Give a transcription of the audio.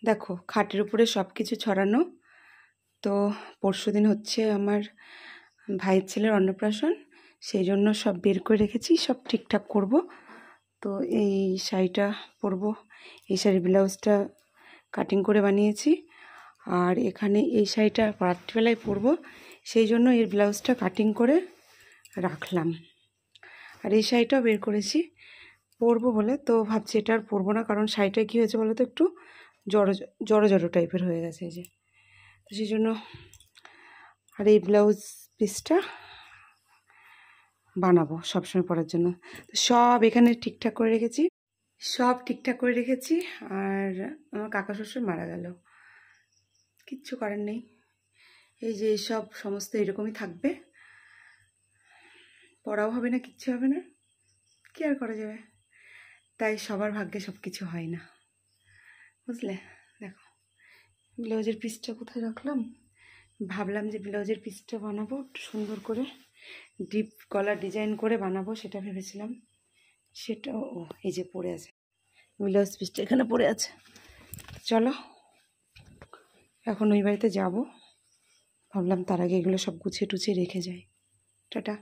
দেখো খাটের উপরে সব কিছু ছড়ানো। তো পরশুদিন হচ্ছে আমার ভাইয়ের ছেলের অন্নপ্রাশন, সেই জন্য সব বের করে রেখেছি, সব ঠিকঠাক করব। তো এই শাড়িটা পরবো, এই শাড়ির ব্লাউজটা কাটিং করে বানিয়েছি। আর এখানে এই শাড়িটা রাত্রিবেলায় পরবো, সেই জন্য এর ব্লাউজটা কাটিং করে রাখলাম। আর এই শাড়িটাও বের করেছি পরবো বলে, তো ভাবছি এটা আর পরবো না, কারণ শাড়িটা কী হয়েছে বলো তো, একটু জড়ো জড়ো জড়ো টাইপের হয়ে গেছে এই যে, তো সেই জন্য। আর এই ব্লাউজ পিসটা বানাবো সবসময় পরার জন্য। তো সব এখানে ঠিকঠাক করে রেখেছি, সব ঠিকঠাক করে রেখেছি। আর আমার কাকা শ্বশুর মারা গেল, কিচ্ছু করার নেই। এই যে সব সমস্ত এরকমই থাকবে, পড়াও হবে না, কিচ্ছু হবে না, কি আর করা যাবে। তাই সবার ভাগ্যে সব কিছু হয় না, বুঝলে। দেখো ব্লাউজের পিসটা কোথায় রাখলাম, ভাবলাম যে ব্লাউজের পিসটা বানাবো একটু সুন্দর করে, ডিপ গলার ডিজাইন করে বানাবো, সেটা ভেবেছিলাম। সেটা ও এই যে পড়ে আছে, ব্লাউজ পিসটা এখানে পড়ে আছে। চলো এখন ওই বাড়িতে যাব, ভাবলাম তার আগে এগুলো সব গুছিয়ে টুছিয়ে রেখে যাই। টাটা।